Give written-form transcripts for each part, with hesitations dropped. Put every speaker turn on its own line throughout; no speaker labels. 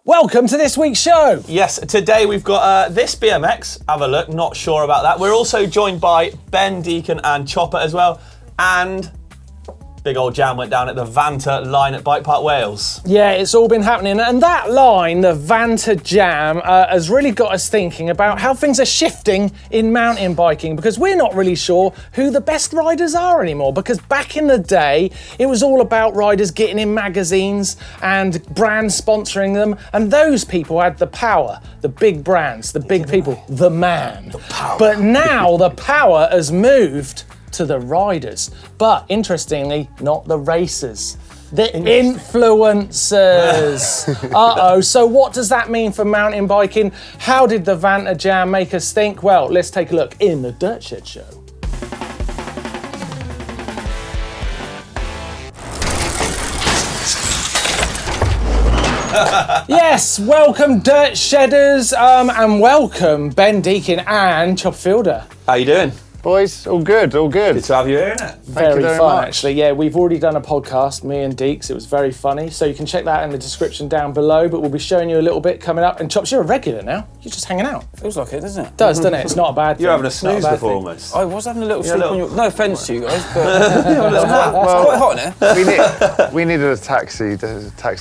Welcome to this week's show.
Yes, today we've got this BMX. Have a look, not sure about that. We're also joined by Ben, Deakin and Chopper as well. And big old jam went down at the Vanta line at Bike Park Wales.
Yeah, it's all been happening. And that line, the Vanta Jam, has really got us thinking about how things are shifting in mountain biking, because we're not really sure who the best riders are anymore. Because back in the day, it was all about riders getting in magazines and brands sponsoring them. And those people had the power, the big brands, the big people, the man.
The power.
But now the power has moved to the riders, but interestingly, not the racers. The influencers. Uh-oh, so what does that mean for mountain biking? How did the Vanta Jam make us think? Well, let's take a look in the Dirt Shed Show. Yes, welcome Dirt Shedders, and welcome Ben Deakin and Chop Fielder.
How you doing?
Boys, all good, all good.
Good to have you here, isn't it?
Very fun,
much.
actually. Yeah, we've already done a podcast, me and Deeks. It was very funny. So you can check that in the description down below, but we'll be showing you a little bit coming up. And Chops, you're a regular now. You're just hanging out.
Feels like it, doesn't it?
Doesn't it? It's not a bad thing.
You're having a
It's not
snooze
bad
before
thing.
almost.
I was having a little sleep
little-
on your... No offence to you guys, but it's quite hot in here.
We needed a taxi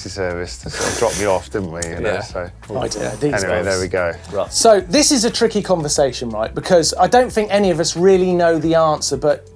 service to sort of drop me off, didn't we? You know,
Yeah.
so
Right, yeah, these
anyway,
guys.
there we go.
So this is a tricky conversation, right? Because I don't think any of us really know the answer, but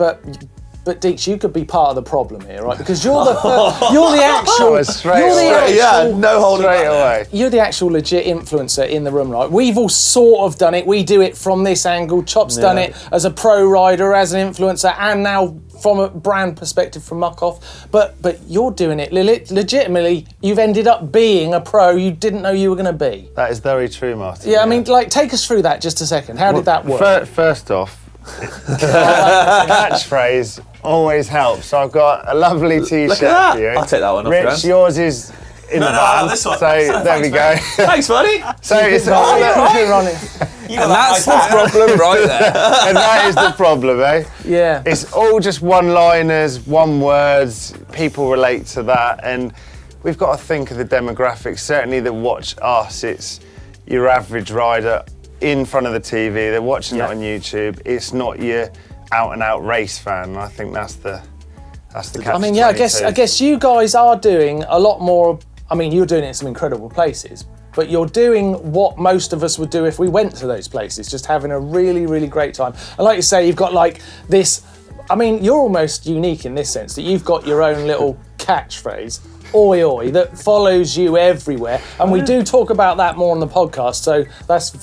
Deeks, you could be part of the problem here, right? Because you're the actual,
Straight
you're the
away.
actual,
Yeah, no holding
Straight
back there.
away.
you're the actual legit influencer in the room, right? We've all sort of done it. We do it from this angle. Chop's done it as a pro rider, as an influencer, and now from a brand perspective from Muck Off. But you're doing it legitimately. You've ended up being a pro you didn't know you were going to be.
That is very true, Martyn.
Yeah, I mean, like, take us through that just a second. How did that work?
First off, catchphrase always helps. So I've got a lovely T-shirt
Look at that.
for you.
I'll take that one off,
Rich,
friends.
yours is in the van.
this one.
So there we go.
Thanks, buddy.
So it's all
Keep it running.
And that's the problem right there.
and that is the problem, eh?
Yeah.
It's all just one-liners, one words. People relate to that, and we've got to think of the demographics. Certainly, that watch us. It's your average rider in front of the TV. They're watching it on YouTube. It's not your out-and-out race fan. And I think that's the catch.
I mean, yeah, I guess you guys are doing a lot more. I mean, you're doing it in some incredible places, but you're doing what most of us would do if we went to those places, just having a really, really great time. And like you say, you've got like this. I mean, you're almost unique in this sense that you've got your own little catchphrase, "Ooyy, ooyy," that follows you everywhere. And we do talk about that more on the podcast, so that's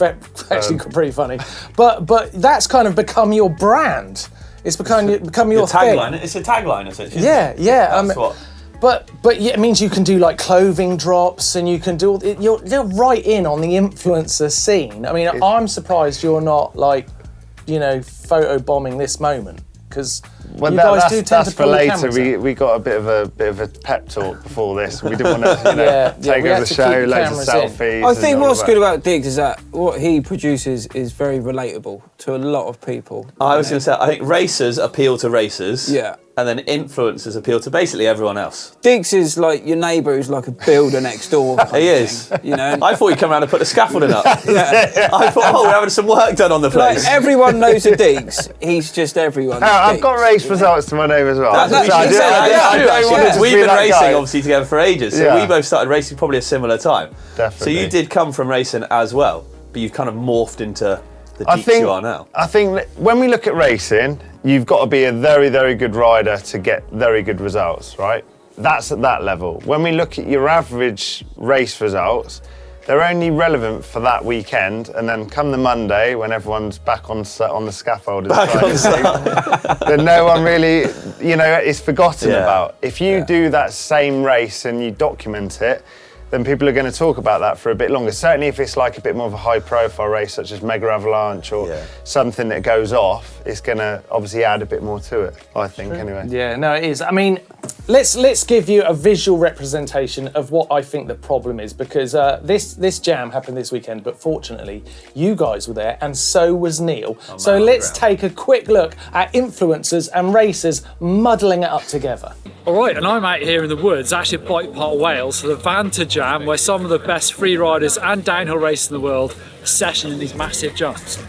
actually pretty funny. But that's kind of become your brand. It's become your
tagline.
thing.
It's a tagline, essentially.
Yeah.
That's what.
But yeah, it means you can do like clothing drops, and you can do all. You're right in on the influencer scene. I mean, I'm surprised you're not like, photo bombing this moment, because you guys do tend to
for
pull the
later.
cameras out.
We got a bit of a pep talk before this. We didn't want to take
we
over
had
the
to
show,
keep the
loads of
cameras in.
selfies.
I
and
think
all
what's
that.
good about Diggs is that what he produces is very relatable to a lot of people.
I was going to say, I think racers appeal to racers.
Yeah.
And then influencers appeal to basically everyone else.
Diggs is like your neighbour who's like a builder next door.
He is.
You know?
I thought he'd come around and put the scaffolding up.
Yeah.
I thought, we're having some work done on the
Like,
place.
everyone knows a Diggs. He's just everyone's
I've got
Diggs.
race results to my name as well.
That's
So I
exactly
do- I
true,
don't want to
actually.
just
We've
be
been
that
racing
guy.
obviously together for ages, so
Yeah.
we both started racing probably a similar time.
Definitely.
So you did come from racing as well, but you've kind of morphed into the Deeks you are now.
I think that when we look at racing, you've got to be a very, very good rider to get very good results, right? That's at that level. When we look at your average race results, they're only relevant for that weekend, and then come the Monday when everyone's back on the scaffold, then no one really, is forgotten about. If you do that same race and you document it, then people are going to talk about that for a bit longer. Certainly if it's like a bit more of a high profile race such as Mega Avalanche or something that goes off, it's going to obviously add a bit more to it, I think, anyway.
Yeah, no, it is. I mean, let's give you a visual representation of what I think the problem is, because this jam happened this weekend, but fortunately, you guys were there, and so was Neil. So let's take a quick look at influencers and racers muddling it up together.
All right, and I'm out here in the woods, actually at Bike Park Wales, for the Vanta Jam, where some of the best free riders and downhill racers in the world are sessioning these massive jumps.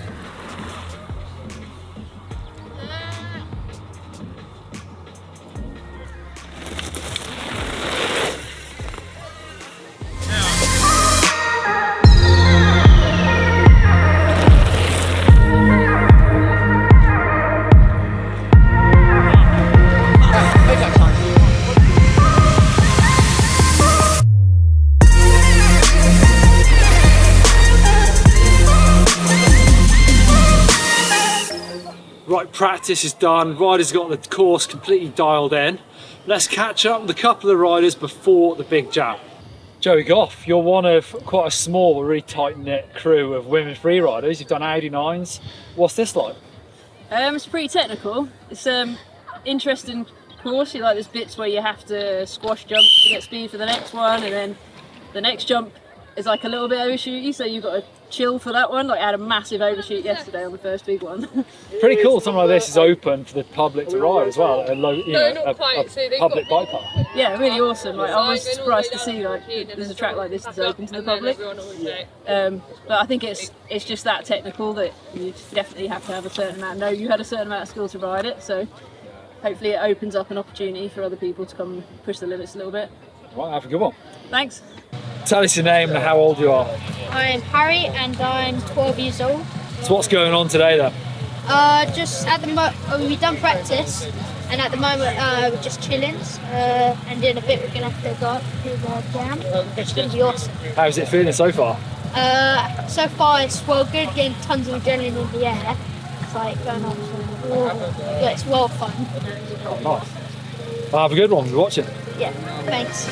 Right, practice is done, riders got the course completely dialed in. Let's catch up with a couple of riders before the big jam. Joey Goff, you're one of quite a small but really tight-knit crew of women free riders. You've done Audi 9s. What's this like?
It's pretty technical. It's interesting course. You like there's bits where you have to squash jump to get speed for the next one, and then the next jump is like a little bit overshooty, so you've got to chill for that one. Like I had a massive overshoot yesterday on the first big one.
Pretty cool. Something like this is open for the public to ride as well. A public bike park.
Yeah, really awesome. Like I was surprised to see like there's a track like this that's open to the public. But I think it's just that technical that you definitely have to have a certain amount. No, you had a certain amount of skill to ride it, so hopefully it opens up an opportunity for other people to come push the limits a little bit.
Right, have a good one.
Thanks.
Tell us your name and how old you are.
I'm Harry and I'm 12 years old.
So what's going on today then?
Just at the moment, we've done practice and at the moment we're just chilling and in a bit we're going to have to go up to the jam. It's going to be awesome.
How's it feeling so far?
So far it's well good, getting tons of adrenaline in the air. It's like going on, but it's well fun.
Oh, nice. Well, have a good one, we're watching.
Yeah, thanks.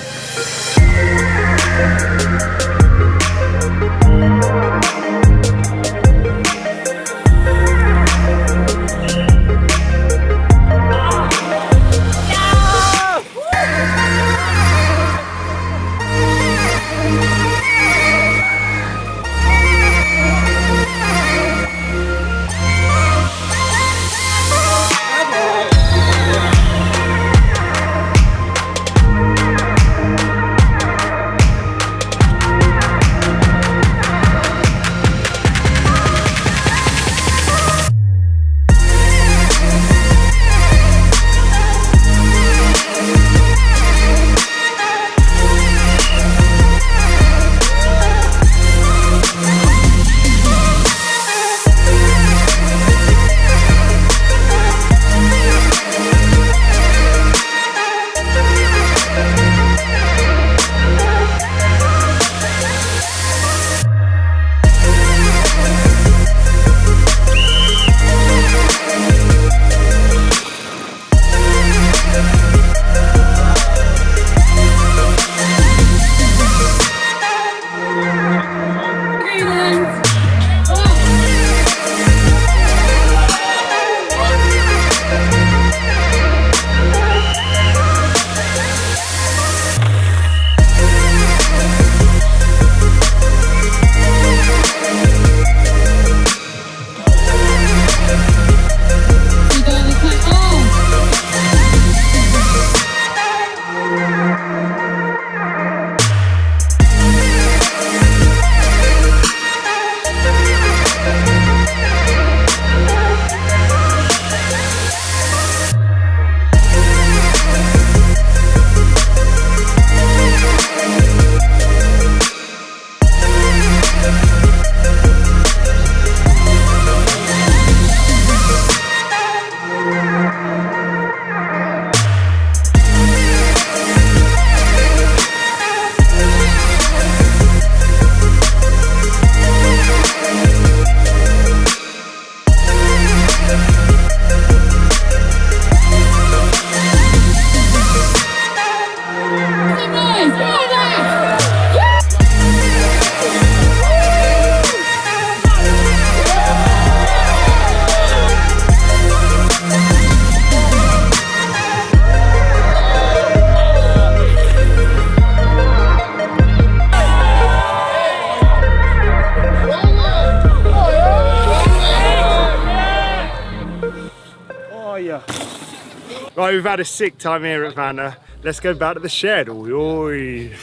Right, we've had a sick time here at Vanta. Let's go back to the shed. Ooyy.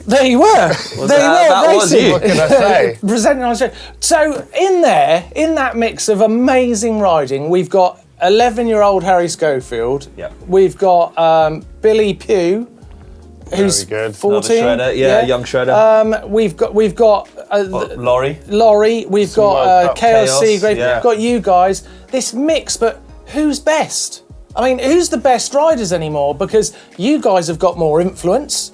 There you were.
That was you.
What can I say?
Presenting on the show. So in that mix of amazing riding, we've got 11-year-old Harry Schofield.
Yep.
We've got Billy Pugh, who's
Very good.
14.
Another shredder, young shredder.
We've got
Laurie.
We've got Chaos Seagrave.
yeah.
We've got you guys. This mix, but who's best? I mean, who's the best riders anymore? Because you guys have got more influence.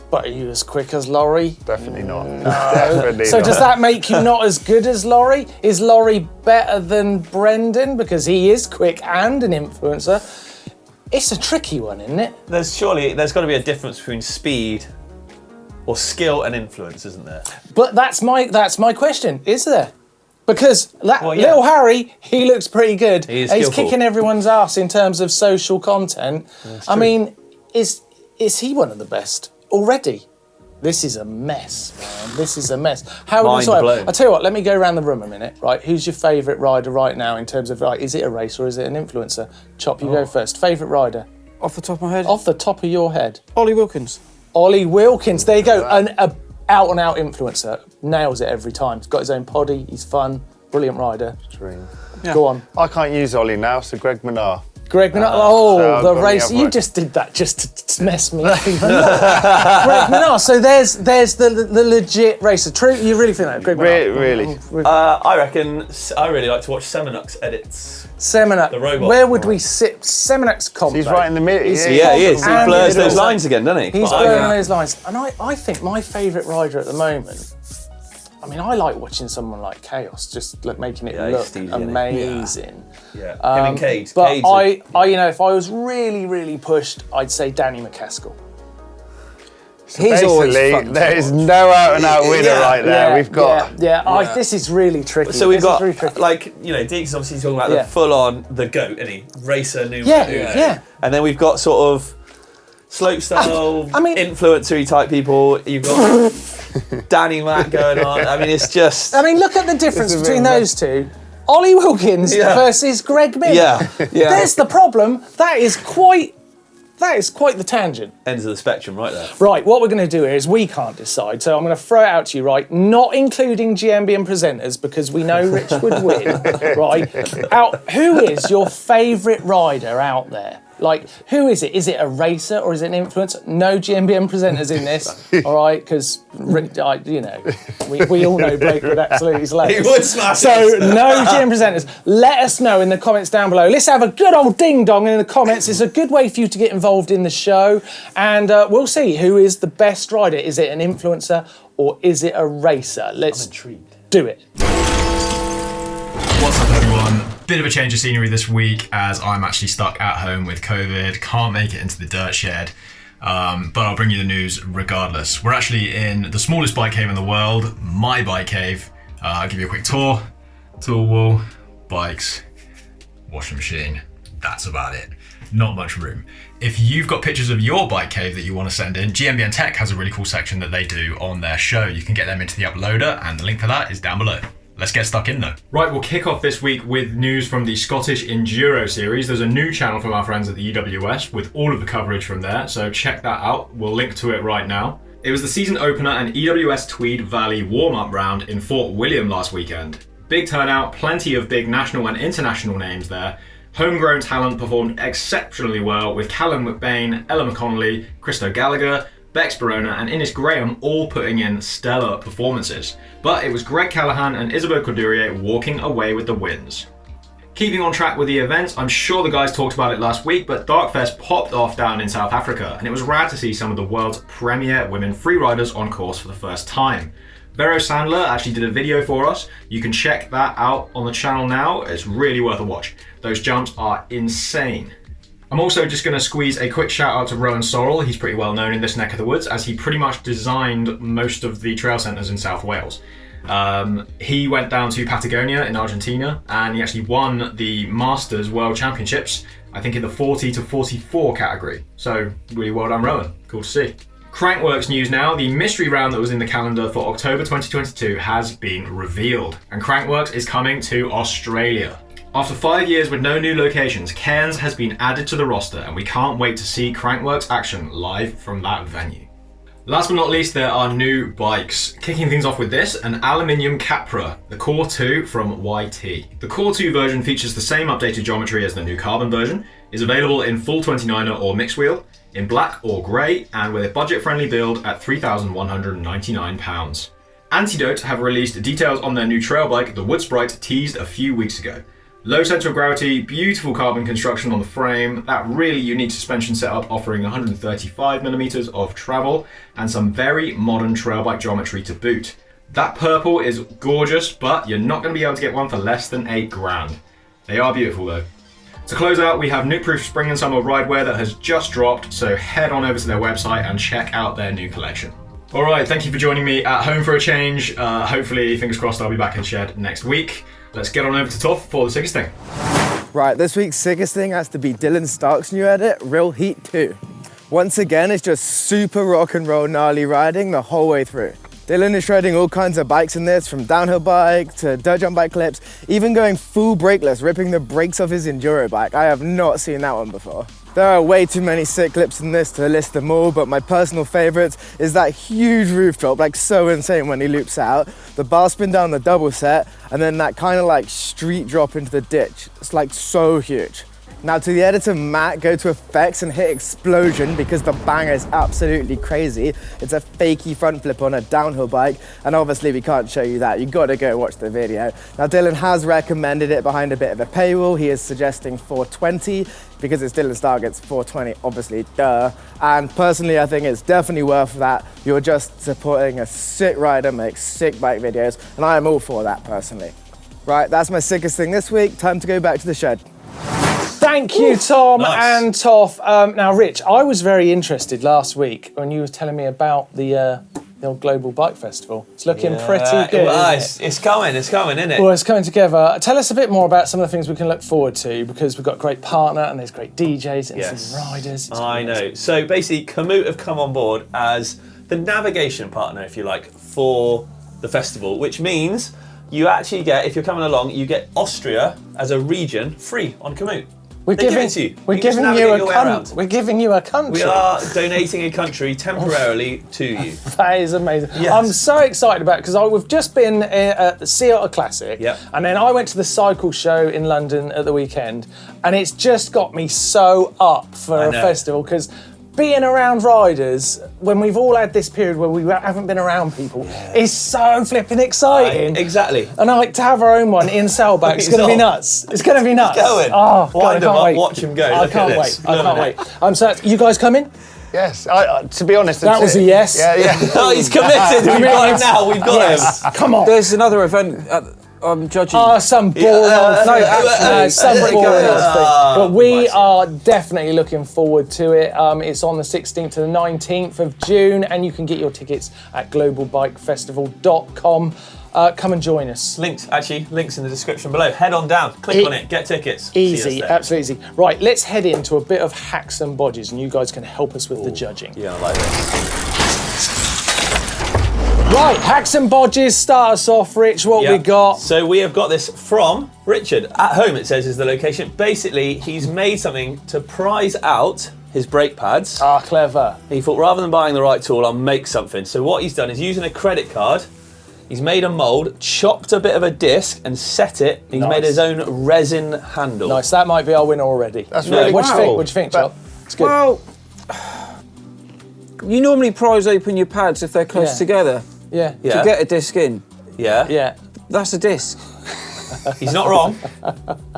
But are you as quick as Laurie?
Definitely not. Definitely
So
not.
does that make you not as good as Laurie? Is Laurie better than Brendan because he is quick and an influencer? It's a tricky one, isn't it?
There's got to be a difference between speed or skill and influence, isn't there?
But that's my question. Is there? Because
yeah.
little Harry, he looks pretty good.
He is
He's
skillful.
kicking everyone's ass in terms of social content. I mean, is he one of the best already? This is a mess, man. This is a mess. How would
Mind
you sort
blown.
I tell you what, let me go around the room a minute, right? Who's your favourite rider right now in terms of, is it a racer or is it an influencer? Chop, you go first. Favourite rider?
Off the top of my head,
Off the top of your head.
Ollie Wilkins.
Ollie Wilkins, there you go. An out-and-out influencer. Nails it every time. He's got his own poddy, he's fun, brilliant rider.
Dream.
Go on.
I can't use Ollie now, so Greg Menard.
Greg Menard,
so
the
I've got
race.
the
You
other
just did that just to mess me up even more. Greg Menard, so there's the legit racer. True, you really think that? Greg Menard?
Really?
I reckon I really like to watch Seminux edits.
Seminac,
the robot.
where would we sit? Seminac's combo.
He's right in the middle.
Yeah, he is. He
And
blurs
middle.
those lines again, doesn't he?
He's
But
blurring those lines. And I think my favourite rider at the moment, I mean, I like watching someone like Chaos, just like making it
he's
look
steely, isn't he?
amazing.
Yeah. Him and Cade.
But
Cade's
if I was really, really pushed, I'd say Danny McCaskill.
He's always
Basically,
fun.
there is no out-and-out winner right there. We've got...
This is really tricky.
So we've
This
got,
is really tricky.
like, Deakin's obviously talking about
Yeah.
the full-on, the GOAT, isn't he? Racer, numero
Yeah,
uno.
yeah.
And then we've got sort of slopestyle,
I mean-
influencer-y type people. You've got Danny Mac going on. I mean, it's just...
I mean, look at the difference
It's a bit
between
of a-
those two. Ollie Wilkins
Yeah.
versus Greg Miller.
Yeah.
There's the problem. That is quite the tangent.
Ends of the spectrum right there.
Right, what we're going to do here is we can't decide, so I'm going to throw it out to you, right? Not including GMBN presenters, because we know Rich would win, right? Who is your favourite rider out there? Like, who is it? Is it a racer or is it an influencer? No GMBN presenters in this, all right? Because, we all know Blake would absolutely slay
He
us.
would smash
So,
us.
no GM presenters. Let us know in the comments down below. Let's have a good old ding-dong in the comments. It's a good way for you to get involved in the show. And we'll see who is the best rider. Is it an influencer or is it a racer? Let's do it.
What's up, everyone? Bit of a change of scenery this week as I'm actually stuck at home with COVID, can't make it into the dirt shed, but I'll bring you the news regardless. We're actually in the smallest bike cave in the world, my bike cave. I'll give you a quick tour. Tool wall, bikes, washing machine, that's about it. Not much room. If you've got pictures of your bike cave that you want to send in, GMBN Tech has a really cool section that they do on their show. You can get them into the uploader and the link for that is down below. Let's get stuck in though. Right, we'll kick off this week with news from the Scottish Enduro Series. There's a new channel from our friends at the EWS with all of the coverage from there, so check that out. We'll link to it right now. It was the season opener and EWS Tweed Valley warm-up round in Fort William last weekend. Big turnout, plenty of big national and international names there. Homegrown talent performed exceptionally well with Callum McBain, Ella McConnelly, Christo Gallagher, Bex Barona and Innes Graham all putting in stellar performances. But it was Greg Callahan and Isabelle Coudurier walking away with the wins. Keeping on track with the events, I'm sure the guys talked about it last week, but Darkfest popped off down in South Africa, and it was rad to see some of the world's premier women freeriders on course for the first time. Vero Sandler actually did a video for us. You can check that out on the channel now. It's really worth a watch. Those jumps are insane. I'm also just going to squeeze a quick shout out to Rowan Sorrell. He's pretty well known in this neck of the woods as he pretty much designed most of the trail centres in South Wales. He went down to Patagonia in Argentina and he actually won the Masters World Championships, I think in the 40 to 44 category. So really well done, Rowan. Cool to see. Crankworx news now. The mystery round that was in the calendar for October 2022 has been revealed and Crankworx is coming to Australia. After 5 years with no new locations, Cairns has been added to the roster and we can't wait to see Crankworx action live from that venue. Last but not least, there are new bikes. Kicking things off with this, an aluminium Capra, the Core 2 from YT. The Core 2 version features the same updated geometry as the new carbon version, is available in full 29er or mixed wheel, in black or grey, and with a budget-friendly build at £3,199. Antidote have released details on their new trail bike, the Wood Sprite, teased a few weeks ago. Low centre of gravity, beautiful carbon construction on the frame, that really unique suspension setup offering 135mm of travel, and some very modern trail bike geometry to boot. That purple is gorgeous, but you're not going to be able to get one for less than £8,000. They are beautiful though. To close out, we have Nuke-proof spring and summer ridewear that has just dropped, so head on over to their website and check out their new collection. Alright, thank you for joining me at home for a change. Hopefully, fingers crossed, I'll be back in the shed next week. Let's get on over to Toff for the Sickest Thing.
Right, this week's Sickest Thing has to be Dylan Stark's new edit, Real Heat 2. Once again, it's just super rock and roll gnarly riding the whole way through. Dylan is shredding all kinds of bikes in this, from downhill bike to dirt jump bike clips, even going full brakeless, ripping the brakes off his enduro bike. I have not seen that one before. There are way too many sick clips in this to list them all, but my personal favourite is that huge roof drop, like so insane when he loops out, the bar spin down the double set, and then that kind of like street drop into the ditch. It's like so huge. Now to the editor Matt, go to effects and hit explosion because the banger is absolutely crazy. It's a fakey front flip on a downhill bike, and obviously we can't show you that. You gotta go watch the video. Now Dylan has recommended it behind a bit of a paywall. He is suggesting 420 because it's Dylan Stark, it's 420, obviously, duh. And personally, I think it's definitely worth that. You're just supporting a sick rider, makes sick bike videos, and I am all for that personally. Right, that's my Sickest Thing this week. Time to go back to the shed.
Thank you, Tom
nice.
and Toff. Now, Rich, I was very interested last week when you were telling me about the old Global Bike Festival. It's looking pretty good.
It's coming, isn't it?
Well, it's coming together. Tell us a bit more about some of the things we can look forward to, because we've got a great partner and there's great DJs and some riders.
I know. So basically, Komoot have come on board as the navigation partner, if you like, for the festival, which means you actually get, if you're coming along, you get Austria as a region free on Komoot. We're giving you a country.
We
are donating a country temporarily to you.
That is amazing.
Yes.
I'm so excited about it because we've just been at the Sea Otter Classic, and then I went to the cycle show in London at the weekend, and it's just got me so up for a festival because being around riders when we've all had this period where we haven't been around people is so flipping exciting.
Exactly.
And I like to have our own one in Sailback. It's going to be nuts. It's going to be nuts.
Going.
Oh,
Wind
God, I can't wait.
Watch him go.
I can't wait. I can't wait. I'm so. You guys coming?
Yes. To be honest,
that was a yes.
Yeah.
Oh, he's committed. We've got him now. We've got him.
Come on.
There's another event. I'm judging.
Some boring old thing. Some boring old thing. But we are definitely looking forward to it. It's on the 16th to the 19th of June, and you can get your tickets at globalbikefestival.com. Come and join us.
Links in the description below. Head on down, click on it, get tickets.
Easy, absolutely easy. Right, let's head into a bit of hacks and bodges, and you guys can help us with the judging.
Yeah, I like this.
Right, hacks and bodges, start us off, Rich, what we got?
So we have got this from Richard. At home, it says, is the location. Basically, he's made something to prize out his brake pads.
Ah, clever.
He thought, rather than buying the right tool, I'll make something. So what he's done is using a credit card, he's made a mould, chopped a bit of a disc and set it. He's made his own resin handle.
Nice, that might be our winner already.
That's really
What
cool.
do you think, Chop? It's good.
Well, you normally prize open your pads if they're close together.
Yeah.
To get a disc in.
Yeah.
Yeah.
That's a disc.
He's not wrong.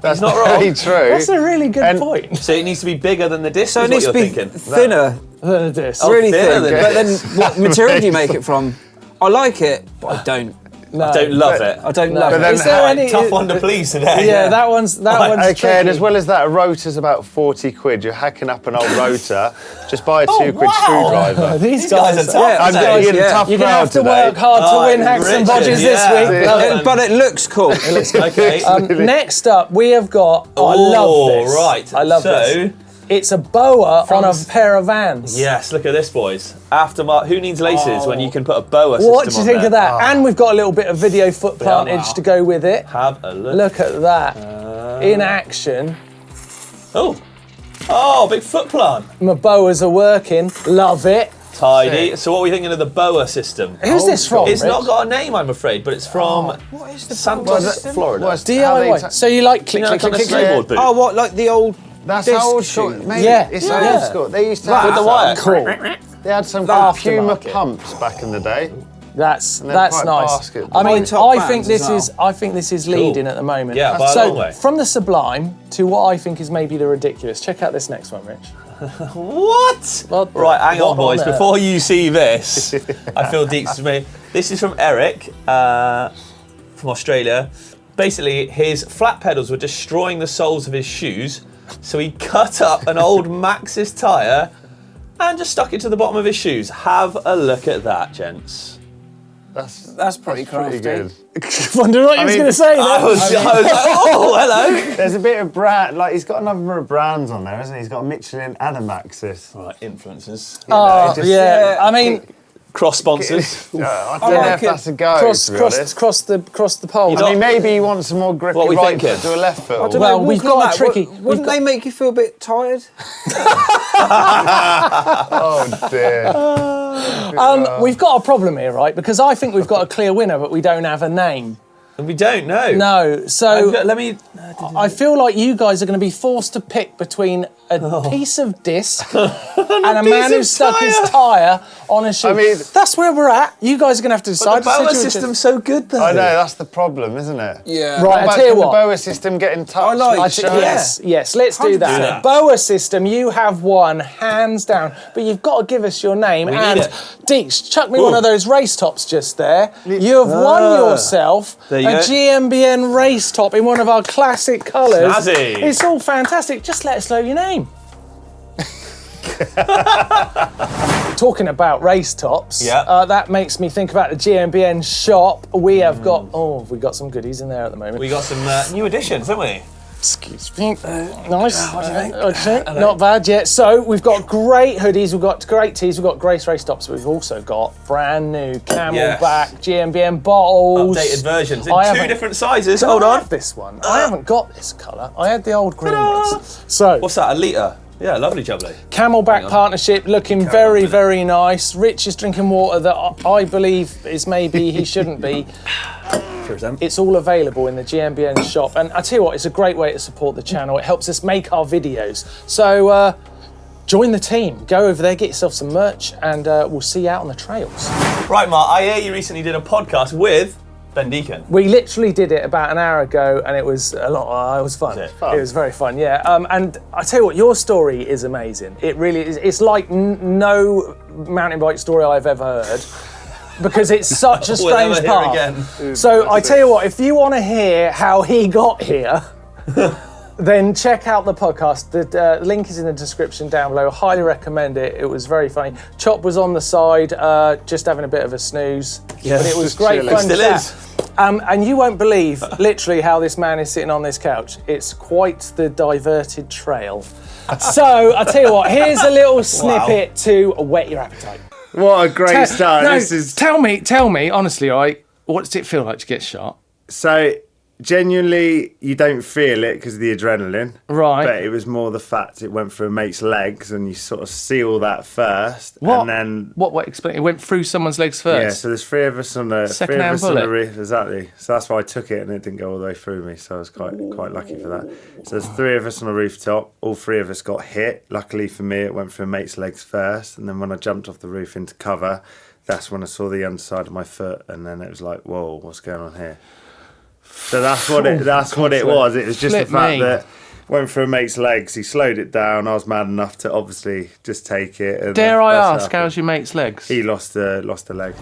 That's not very true.
That's a really good point.
So it needs to be bigger than the disc,
So
is
it needs
what
to
you're
be
thinking.
thinner.
Than a disc.
Really
thinner
thin.
than
But then what material do you make it from? I like it, but I don't.
No.
I don't love it.
I don't love
But
it.
then
Is there any
Tough one to please today.
Yeah, that one's
Okay,
tricky.
and as well as that, a rotor's about 40 quid. You're hacking up an old rotor. Just buy a 2 quid screwdriver.
These
guys are tough.
I'm
today.
getting in a tough
You're going to have to
crowd
work
today.
hard to win hacks and
Richard,
bodges this
yeah.
week. Love it.
But it looks cool.
Okay.
Next up, we have got. I love this.
Right.
I love
so,
this. It's a boa on a pair of Vans.
Yes, look at this, boys. Aftermarket. Who needs laces when you can put a boa system on
What do you think of that? And we've got a little bit of video footage to go with it.
Have a look.
Look at that. in action.
Oh, big foot plant.
My boas are working. Love it.
Tidy. So what are we thinking of the BOA system?
Who's this from?
It's
Rich?
not got a name, I'm afraid, but it's from
What is the
Santos, Florida.
DIY. So you like click,
You know,
click,
like
click,
on a
click.
snowboard boot.
Oh, what, like the old
That's
disc
old
shoes?
school. Maybe.
Yeah.
It's
Yeah.
old school. They used to
With
have
the wire.
Cool.
They had some
Aftermarket.
Puma pumps back in the day.
That's
they're
nice.
quite basket.
I mean,
Top
I think
bands
this
as well.
is leading at the moment.
Yeah, by a
so
long way.
from the sublime to what I think is maybe the ridiculous. Check out this next one, Rich.
What?
What the-
Right, hang
what
on, boys.
on earth?
Before you see this, I feel Deeks is me. This is from Eric from Australia. Basically, his flat pedals were destroying the soles of his shoes, so he cut up an old Maxxis tyre and just stuck it to the bottom of his shoes. Have a look at that, gents.
That's pretty crafty.
Pretty good.
Wonder what he was
mean,
going to say.
I
Then.
was like, oh, hello.
There's a bit of brand, like he's got a number of brands on there, hasn't he? He's got a Michelin and a Maxxis.
Right, influencers.
Oh,
just-
yeah. I mean,
Cross sponsors.
I don't know
like
if
it.
that's a go,
cross
to be honest.
the pole.
I mean, maybe he wants some more grippy
What we
right
thinking?
foot to a left foot.
I don't
Well,
know,
we've
walking
got
on
a tricky-
that, Wouldn't they make you feel a bit tired?
Oh dear.
We've got a problem here, right? Because I think we've got a clear winner, but we don't have a name.
We don't know.
No, so
Let me.
I feel like you guys are going to be forced to pick between a piece of disc and a man who
of
stuck his
tyre.
tyre on a shoe.
I mean-
that's where we're at. You guys are going to have to decide.
The BOA
Decision-
system's so good, though.
I know, that's the problem, isn't it?
Yeah.
Right, I
Back
tell you
to the
what.
BOA system getting touched.
like
with
it,
shows.
Yes, let's do that.
100%.
BOA system, you have won, hands down. But you've got to give us your name.
We
and
need it.
Deeks, chuck me one of those race tops just there. You have won yourself
There
a
you go.
GMBN race top in one of our classic colours.
Snazzy.
It's all fantastic. Just let us know your name. Talking about race tops,
Yeah.
that makes me think about the GMBN shop. We have got, we got some goodies in there at the moment.
We got some new additions, haven't we?
Excuse me. Nice. What do you think? Not bad yet. So we've got great hoodies, we've got great tees, we've got great race tops. We've also got brand new Camelback GMBN bottles.
Updated versions in
I
two
haven't-
different sizes.
Can
Hold
I
on.
have this one. I haven't got this colour. I had the old green ones. So
What's that? A litre? Yeah, lovely, jubbly.
Camelback partnership looking very, very nice. Rich is drinking water that I believe is maybe he shouldn't be. It's all available in the GMBN shop. And I tell you what, it's a great way to support the channel. It helps us make our videos. So join the team. Go over there, get yourself some merch, and we'll see you out on the trails.
Right, Mark, I hear you recently did a podcast with Ben Deakin.
We literally did it about an hour ago, and it was a lot. It was fun.
Was it?
It was very fun, yeah. And I tell you what, your story is amazing. It really is. It's like no mountain bike story I've ever heard, because it's such a
We'll
strange
never hear
path.
again.
So I tell you what, if you want to hear how he got here, then check out the podcast. The link is in the description down below. Highly recommend it. It was very funny. Chop was on the side, just having a bit of a snooze.
Yeah,
But it was
just
great
chilling.
fun.
Still
chat.
is.
And you won't believe literally how this man is sitting on this couch. It's quite the diverted trail. So I tell you what, here's a little snippet to whet your appetite.
What a great start. This is
Tell me, honestly, right? What does it feel like to get shot?
so genuinely you don't feel it because of the adrenaline.
Right.
But it was more the fact it went through a mate's legs and you sort of see all that first.
What?
And then
What explain? It went through someone's legs first.
yeah, so there's three of us on the
Second-hand bullet.
roof, exactly. So that's why I took it and it didn't go all the way through me. So I was quite lucky for that. So there's three of us on the rooftop. All three of us got hit. Luckily for me, it went through a mate's legs first, and then when I jumped off the roof into cover, that's when I saw the underside of my foot, and then it was like, whoa, what's going on here? So that's what it was. It was just the
Flip
fact
me.
that went through a mate's legs. He slowed it down. I was mad enough to obviously just take it. And
Dare I
that's what
ask,
happened.
how's your mate's legs?
He lost a leg.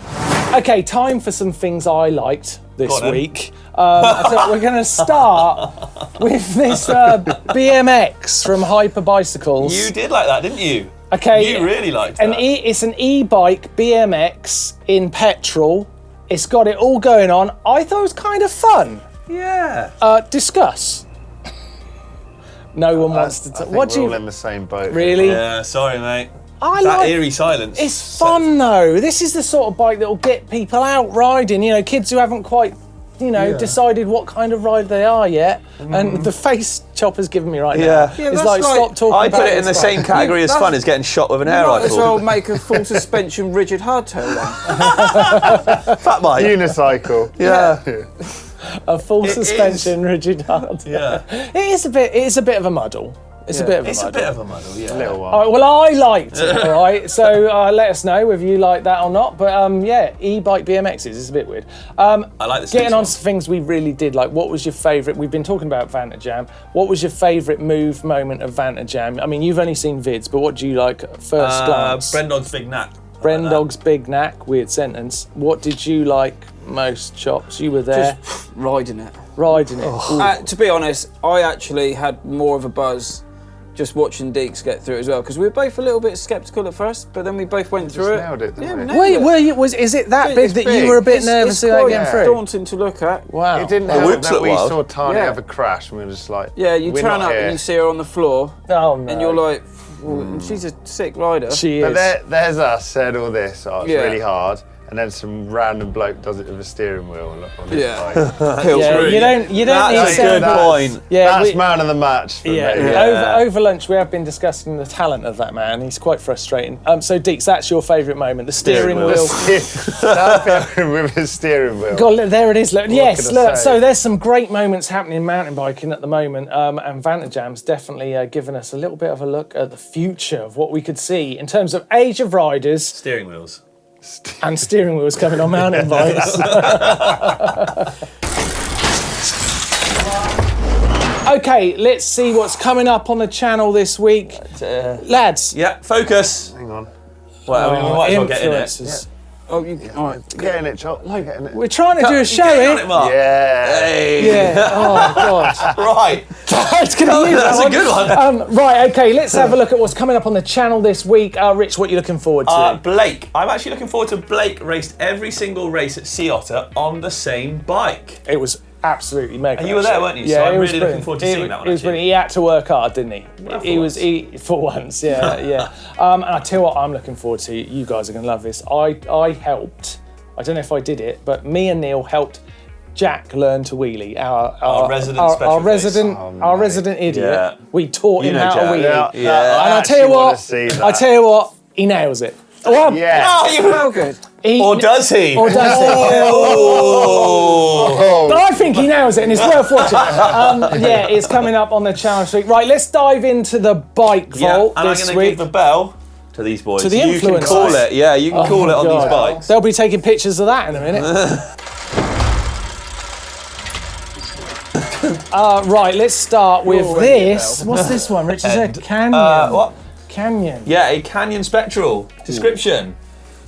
Okay, time for some things I liked this
Go on then.
week. So we're going to start with this BMX from Hyper Bicycles.
You did like that, didn't you?
Okay,
You really liked that.
It's an e-bike BMX in petrol. It's got it all going on. I thought it was kind of fun.
Yeah.
Discuss. No one wants to.
I think
What do
we're
you
all in the same boat.
really?
Yeah, sorry, mate.
I
That
like.
eerie silence.
It's fun though. This is the sort of bike that will get people out riding. You know, kids who haven't quite you know, decided what kind of rider they are yet. And the face Chopper's giving me right now is like, stop talking
I
about
put it in the same category as fun as getting shot with an air
Might as
rifle.
well make a full suspension rigid hardtail one.
Fat Mike.
Unicycle.
Yeah.
A full suspension rigid hard.
Yeah.
It is a bit of a muddle. It's a bit of a
muddle, yeah.
A little one.
All right, well, I liked it, all right? So let us know whether you like that or not. But yeah, e-bike BMXs is a bit weird.
I like this.
Getting on to things we really did like, what was your favourite? We've been talking about Vanta Jam. What was your favourite move moment of Vanta Jam? I mean, you've only seen vids, but what do you like at first glance?
Brendog's big knack.
Brendog's big knack, weird sentence. What did you like most, Chops? You were there.
Just riding it.
Riding it.
To be honest, I actually had more of a buzz just watching Deeks get through it as well, because we were both a little bit sceptical at first, but then we both went through it.
Nailed it, didn't we?
Is it that big that you were a bit nervous about getting through?
It's daunting to look at.
Wow.
It didn't help that we saw Tanya have a crash, and we were just like,
yeah, you
we're
turn
not
up
here.
and you see her on the floor,
Oh, no.
and you're like, well, she's a sick rider.
She
But
is.
there's us said all this, it's
Yeah.
really hard, and then some random bloke does it with a steering wheel on his
Yeah.
bike.
Yeah, you don't
That's
need
a good
to.
point.
Yeah,
That's
we-
man of the match for me.
Over lunch we have been discussing the talent of that man. He's quite frustrating. So Deeks, that's your favourite moment, the steering wheel.
With his steering wheel.
God, look, there it is. Look. Yes,
can I
look.
say?
So there's some great moments happening in mountain biking at the moment, and Vanta Jam's definitely given us a little bit of a look at the future of what we could see in terms of age of riders
Steering wheels.
and steering wheels coming on mountain bikes. Okay, let's see what's coming up on the channel this week, lads.
Yeah, focus.
Hang on.
Well, I mean, we might as well get in it.
Influencers.
Oh, you all right?
Get in it, Chop. Get in it.
We're trying to do a show,
Get on
eh?
it, Mark.
Yeah.
Hey.
Yeah. Oh God.
Right.
It's gonna use
That's
that
a good one.
Right. Okay. Let's have a look at what's coming up on the channel this week. Rich, what are you looking forward to?
Blake. I'm actually looking forward to Blake raced every single race at Sea Otter on the same bike.
It was absolutely mega.
And you were there,
actually.
weren't you?
Yeah,
So I'm
it was
really looking
brilliant.
forward to seeing that one,
It was
actually.
brilliant. He had to work hard, didn't he?
Well,
For once. Yeah, yeah. And I tell you what, I'm looking forward to. You guys are going to love this. I helped. I don't know if I did it, but me and Neil helped Jack learn to wheelie. Our
resident special
our
case.
resident
Oh,
our
mate.
resident idiot.
Yeah.
We taught
You
him
know
how to
Jack.
wheelie.
Yeah.
And I tell you what, he nails it. Well,
Yeah.
Oh, you
Well, good.
Or does he?
Or does he?
Oh.
But I think he nails it and it's worth watching. Yeah, it's coming up on the channel this week. Right, let's dive into the bike
Yeah,
vault
and I'm
this
going to
week.
give the bell to these boys.
To the
You can
influencers.
call it. Yeah, you can call it on these bikes.
They'll be taking pictures of that in a minute. Right, let's start with this. What's this one? Richard said Canyon.
What?
Canyon.
Yeah, a Canyon Spectral. Description.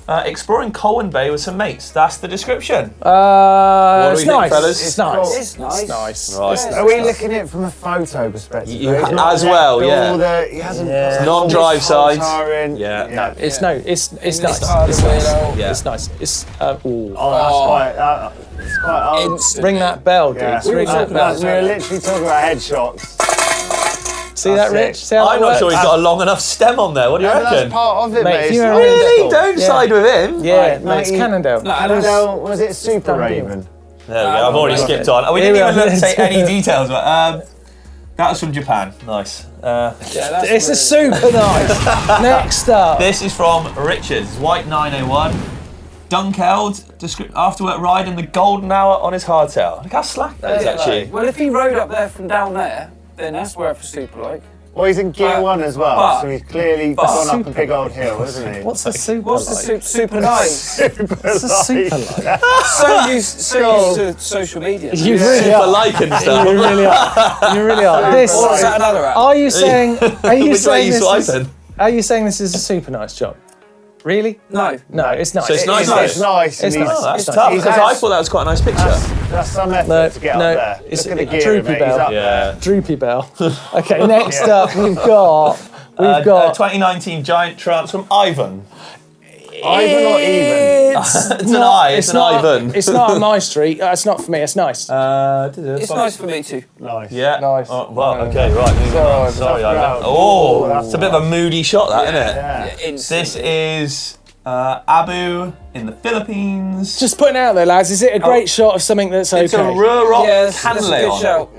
Exploring Colwyn Bay with some mates. That's the description.
It's
do we think,
nice.
fellas?
It's nice.
It's nice.
It's nice.
Right.
It's
Are we looking at it from a photo perspective?
You
He's
ha-
not
as
left
well, yeah.
all the- he hasn't put
Non-drive
all his
sides.
tar in.
Yeah.
No.
It's nice. It's nice. It's
nice.
nice.
Yeah.
It's nice. It's ooh.
It's quite old.
Instant.
Ring that bell, dude.
Yeah.
Ring that bell.
We were literally talking about headshots.
See that,
That's
Rich?
it.
See how that
I'm not
works?
sure he's got a long enough stem on there. What do you
Yeah, but
reckon?
that's part of it,
Mate,
mate.
if you
It's
were
not-
really-
Really? Don't
Yeah.
side with him.
Yeah,
Right,
no, it's
90
Cannondale.
Cannondale, was it Super
Done deal.
Raven?
There we go. I've already skipped on. We
Here
didn't
we
even
are.
say any details. But that was from Japan. Nice.
It's a super nice. Next up.
This is from Richards, White 901. Dunkeld, after work ride in the golden hour on his hardtail. Look how slack that is, actually.
Well, if he rode up there from down there, then that's worth a super like.
Well, he's in Gear 1 as well,
but-
so he's clearly gone up a big old hill, isn't he?
What's a super
What's the
like?
super nice?
What's a super like?
so used to social media.
You really
Super
are.
like and stuff.
You really are. You really are. This.
Or is that another app?
Are you saying? Are you
Which way
saying
you
this?
swiping?
Are you saying this is a super nice job? Really?
No.
No, it's nice.
So it's nice.
It's nice.
It's
and
nice.
he's-
That's
It's
tough,
nice.
because I thought that was quite a nice picture.
That's some effort
No,
to get
no,
up there.
it's
Look at the
a
gear,
droopy
mate.
bell.
He's up
Yeah.
Droopy bell. Okay, next up we've got.
A 2019 Giant Trance from Ivan.
Ivan or even?
It's an I, it's an Ivan.
It's not on my street. It's not for me. It's nice.
It's nice for me too.
Nice.
Yeah.
Nice.
Oh, well, okay, right, moving on. Sorry, Ivan. Oh,
that's
it's a bit of a moody shot, that, isn't it?
Yeah.
This is Abu in the Philippines.
Just putting it out there, lads. Is it a great shot of something that's okay?
It's a Ruroc
Yes, that's a good
Canleon.
shout.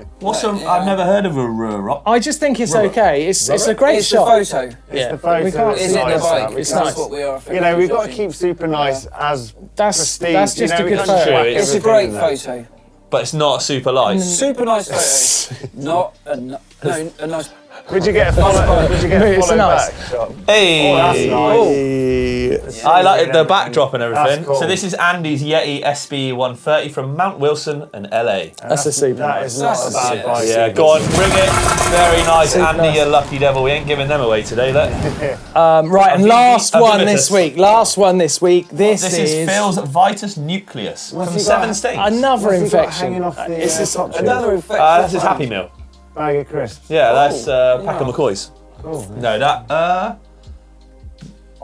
I've never heard of a Ruroc.
I just think it's okay. It's a great
It's
shot.
the photo.
It's the photo.
we can't
it's
Is it the
nice,
bike?
that.
It's
That's
nice.
what we are.
You know, we've got to keep super nice as
That's
prestige.
just
you know,
a
we
good
can't
photo.
whack
It's a
everything
great
in there.
photo.
But it's not super light.
Super nice photo. Not a nice.
Would you get a follow? Would you get a
It's
follow
nice.
back shot?
Hey!
Oh, that's nice.
I like the backdrop and everything.
That's cool.
So this is Andy's Yeti SB 130 from Mount Wilson in LA.
That's a super
That
nice.
is not a bad
Yeah.
bike.
Yeah, go on, bring it. Very nice,
Super
Andy,
nice.
you lucky devil. We ain't giving them away today, look.
Right, and last
I've
one
given
this
it.
week. Last one this week. This
This is Phil's Vitus Nucleus from
he got?
Seven States.
another
What's he got
infection.
hanging off the,
It's just-
top tube?
Another infection.
That's his Happy Meal.
bag of crisps.
Yeah, that's pack of McCoys.
Cool.
No, that.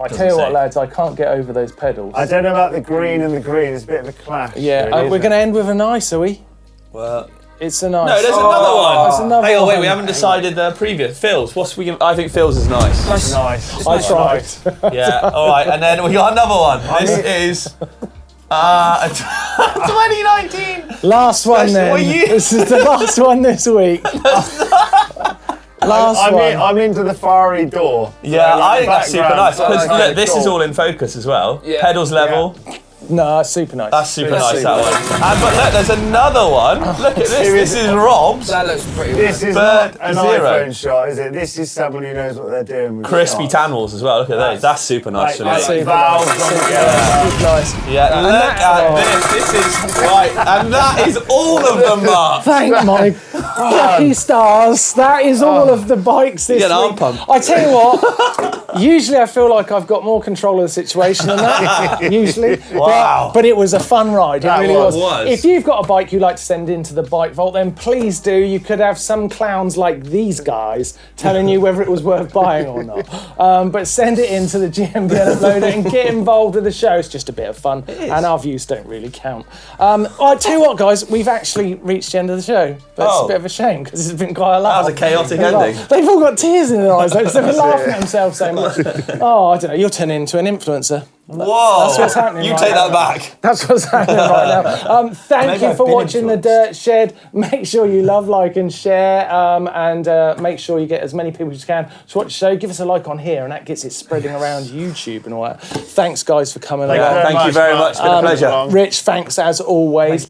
I tell you what,
say.
lads, I can't get over those pedals.
I don't know about the green and the green. It's a bit of a clash.
Yeah,
really,
we're
isn't
going to
it?
end with a nice, are we?
Well,
It's a nice.
no, there's another one.
There's another
Hey, oh wait,
one.
we haven't decided the previous. Phil's. What's we? I think Phil's is nice.
It's nice.
I tried.
Yeah. All right, and then we got another one. This is. 2019.
Last one
Special-
then.
what year?
This is the last one this week. Last one.
I'm into the fiery door.
Yeah,
So,
I think that's super
background,
nice.
so
Because
like
look, this is all in focus as well.
Yeah.
Pedals level.
No, it's super nice.
That's super
It's
nice,
super
that one. But look, there's another one. Look at this. This is Rob's.
That looks pretty.
This is
Bird
not an
Zero.
iPhone shot, is it? This is someone who knows what they're doing. With
Crispy
shots.
tan walls as well. Look at those. That's super nice for me.
Like
Super
valves
nice.
on the
Super
end.
nice.
Yeah, look at this. This is right, and that is all of them, Mark.
Thank my lucky stars. That is all of the bikes this
Get an arm
week.
pump.
I tell you what, usually I feel like I've got more control of the situation than that, usually.
Wow.
But it was a fun ride, it
That
really was.
was.
If you've got a bike you like to send into the BikeVault, then please do. You could have some clowns like these guys telling you whether it was worth buying or not. But send it into the GMBN uploader and get involved with the show. It's just a bit of fun, and our views don't really count. I tell you what, guys, we've actually reached the end of the show. That's
Oh.
a bit of a shame because it's been quite a lot.
That was a chaotic ending.
They've all got tears in their eyes though, because they've been laughing at themselves so much. Oh, I don't know. You're turning into an influencer.
Whoa.
That's what's happening
You
right
take
now.
that back.
That's what's happening right now. Thank
Maybe
you
I've
for
been
watching the Dirt Shed. Make sure you love, like, and share, and make sure you get as many people as you can to watch the show. Give us a like on here, and that gets it spreading around YouTube and all that. Thanks, guys, for coming along.
Thank you very much. It's been a pleasure.
Rich, thanks as always.